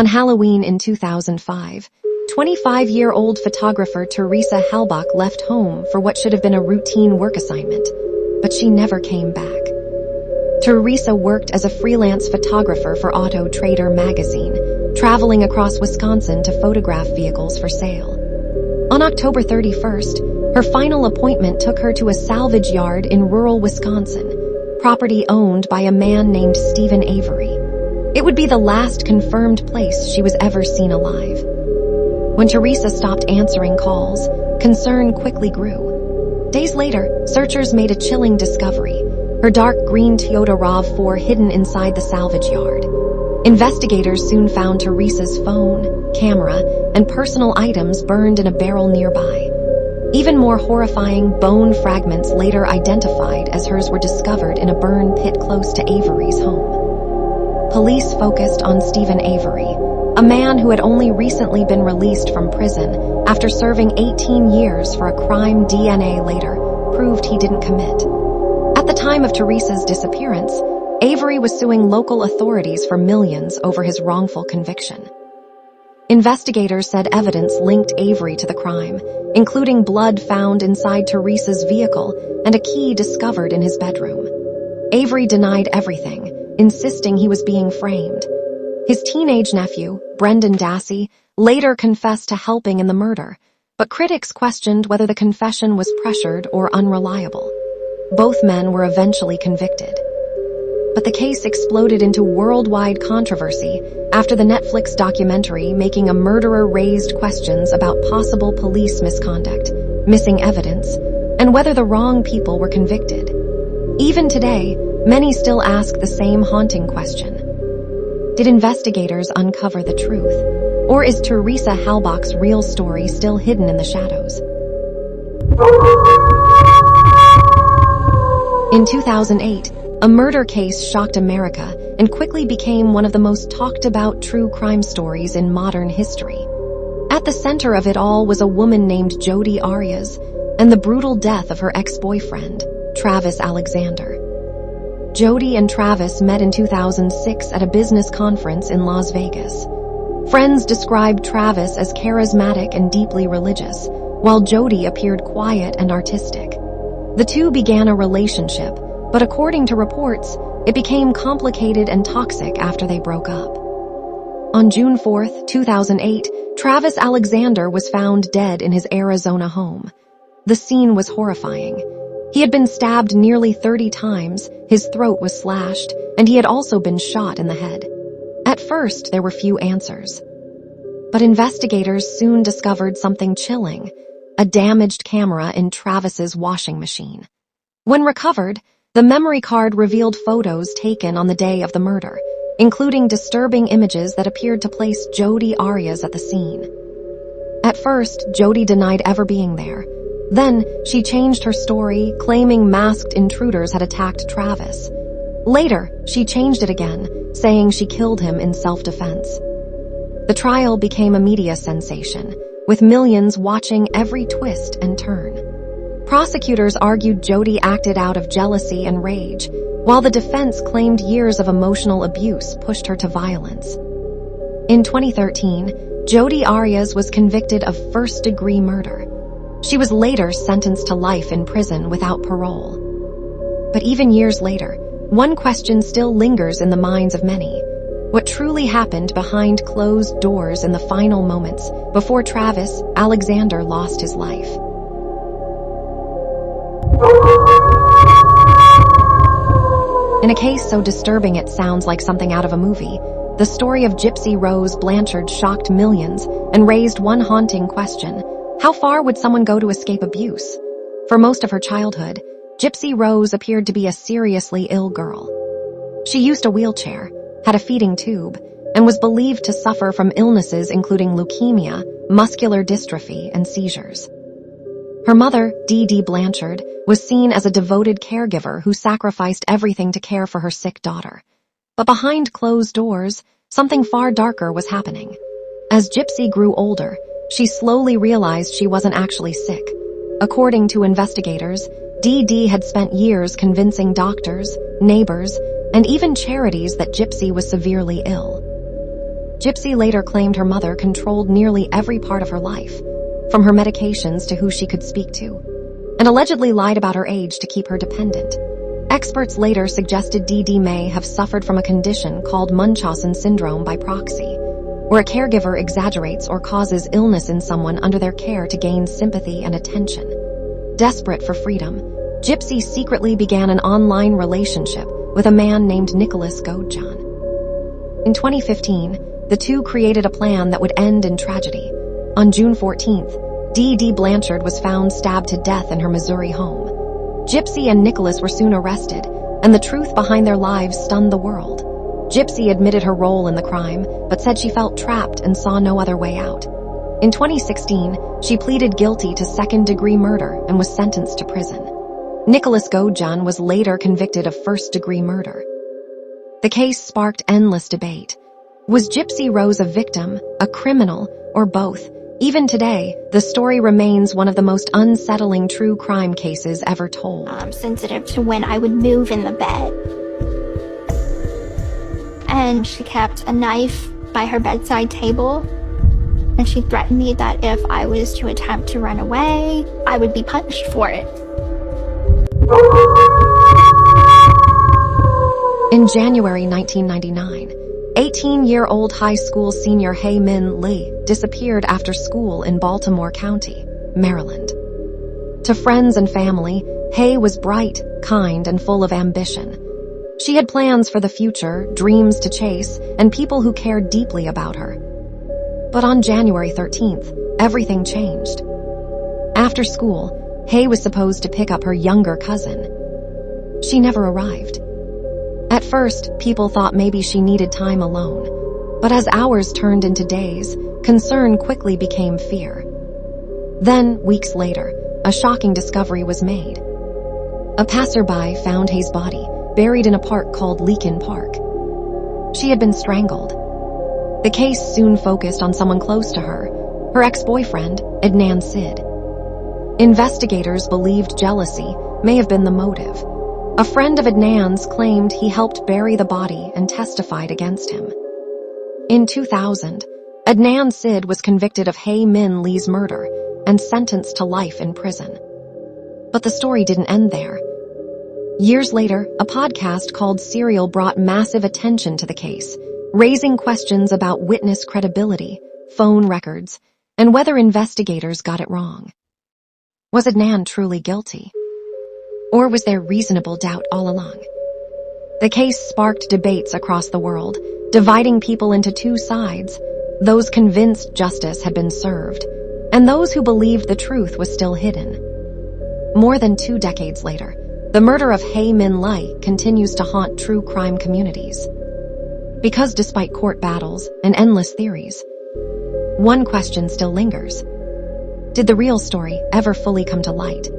On Halloween in 2005, 25-year-old photographer Teresa Halbach left home for what should have been a routine work assignment, but she never came back. Teresa worked as a freelance photographer for Auto Trader magazine, traveling across Wisconsin to photograph vehicles for sale. On October 31st, her final appointment took her to a salvage yard in rural Wisconsin, property owned by a man named Stephen Avery. It would be the last confirmed place she was ever seen alive. When Teresa stopped answering calls, concern quickly grew. Days later, searchers made a chilling discovery: her dark green Toyota RAV4 hidden inside the salvage yard. Investigators soon found Teresa's phone, camera, and personal items burned in a barrel nearby. Even more horrifying, bone fragments later identified as hers were discovered in a burn pit close to Avery's home. Police focused on Stephen Avery, a man who had only recently been released from prison after serving 18 years for a crime DNA later proved he didn't commit. At the time of Teresa's disappearance, Avery was suing local authorities for millions over his wrongful conviction. Investigators said evidence linked Avery to the crime, including blood found inside Teresa's vehicle and a key discovered in his bedroom. Avery denied everything, insisting he was being framed. His teenage nephew, Brendan Dassey, later confessed to helping in the murder, but critics questioned whether the confession was pressured or unreliable. Both men were eventually convicted. But the case exploded into worldwide controversy after the Netflix documentary Making a Murderer raised questions about possible police misconduct, missing evidence, and whether the wrong people were convicted. Even today, many still ask the same haunting question. Did investigators uncover the truth? Or is Teresa Halbach's real story still hidden in the shadows? In 2008, a murder case shocked America and quickly became one of the most talked about true crime stories in modern history. At the center of it all was a woman named Jodi Arias and the brutal death of her ex-boyfriend, Travis Alexander. Jodi and Travis met in 2006 at a business conference in Las Vegas. Friends described Travis as charismatic and deeply religious, while Jodi appeared quiet and artistic. The two began a relationship, but according to reports, it became complicated and toxic after they broke up. On June 4, 2008, Travis Alexander was found dead in his Arizona home. The scene was horrifying. He had been stabbed nearly 30 times, his throat was slashed, and he had also been shot in the head. At first, there were few answers. But investigators soon discovered something chilling: a damaged camera in Travis's washing machine. When recovered, the memory card revealed photos taken on the day of the murder, including disturbing images that appeared to place Jodi Arias at the scene. At first, Jodi denied ever being there. Then, she changed her story, claiming masked intruders had attacked Travis. Later, she changed it again, saying she killed him in self-defense. The trial became a media sensation, with millions watching every twist and turn. Prosecutors argued Jodi acted out of jealousy and rage, while the defense claimed years of emotional abuse pushed her to violence. In 2013, Jodi Arias was convicted of first-degree murder. She was later sentenced to life in prison without parole. But even years later, one question still lingers in the minds of many: what truly happened behind closed doors in the final moments before Travis Alexander lost his life? In a case so disturbing it sounds like something out of a movie, the story of Gypsy Rose Blanchard shocked millions and raised one haunting question: how far would someone go to escape abuse? For most of her childhood, Gypsy Rose appeared to be a seriously ill girl. She used a wheelchair, had a feeding tube, and was believed to suffer from illnesses including leukemia, muscular dystrophy, and seizures. Her mother, Dee Dee Blanchard, was seen as a devoted caregiver who sacrificed everything to care for her sick daughter. But behind closed doors, something far darker was happening. As Gypsy grew older, she slowly realized she wasn't actually sick. According to investigators, Dee Dee had spent years convincing doctors, neighbors, and even charities that Gypsy was severely ill. Gypsy later claimed her mother controlled nearly every part of her life, from her medications to who she could speak to, and allegedly lied about her age to keep her dependent. Experts later suggested Dee may have suffered from a condition called Munchausen syndrome by proxy, where a caregiver exaggerates or causes illness in someone under their care to gain sympathy and attention. Desperate for freedom, Gypsy secretly began an online relationship with a man named 𝐔𝐍𝐓𝐎𝐋𝐃. In 2015, the two created a plan that would end in tragedy. On June 14th, Dee Blanchard was found stabbed to death in her Missouri home. Gypsy and Nicholas were soon arrested, and the truth behind their lives stunned the world. Gypsy admitted her role in the crime, but said she felt trapped and saw no other way out. In 2016, she pleaded guilty to second-degree murder and was sentenced to prison. Nicholas 𝐔𝐍𝐓𝐿 was later convicted of first-degree murder. The case sparked endless debate. Was Gypsy Rose a victim, a criminal, or both? Even today, the story remains one of the most unsettling true crime cases ever told. I'm sensitive to when I would move in the bed. And she kept a knife by her bedside table, and she threatened me that if I was to attempt to run away, I would be punished for it. In January 1999, 18-year-old high school senior Hae Min Lee disappeared after school in Baltimore County, Maryland. To friends and family, Hae was bright, kind, and full of ambition. She had plans for the future, dreams to chase, and people who cared deeply about her. But on January 13th, everything changed. After school, Hae was supposed to pick up her younger cousin. She never arrived. At first, people thought maybe she needed time alone. But as hours turned into days, concern quickly became fear. Then, weeks later, a shocking discovery was made. A passerby found Hae's body, buried in a park called Lincoln Park. She had been strangled. The case soon focused on someone close to her ex-boyfriend, Adnan Syed. Investigators believed jealousy may have been the motive. A friend of Adnan's claimed he helped bury the body and testified against him. In 2000, Adnan Syed was convicted of Hae Min Lee's murder and sentenced to life in prison. But the story didn't end there. Years later, a podcast called Serial brought massive attention to the case, raising questions about witness credibility, phone records, and whether investigators got it wrong. Was Adnan truly guilty? Or was there reasonable doubt all along? The case sparked debates across the world, dividing people into two sides, those convinced justice had been served, and those who believed the truth was still hidden. More than 2 decades later, the murder of Hae Min Lee continues to haunt true crime communities. Because despite court battles and endless theories, one question still lingers. Did the real story ever fully come to light?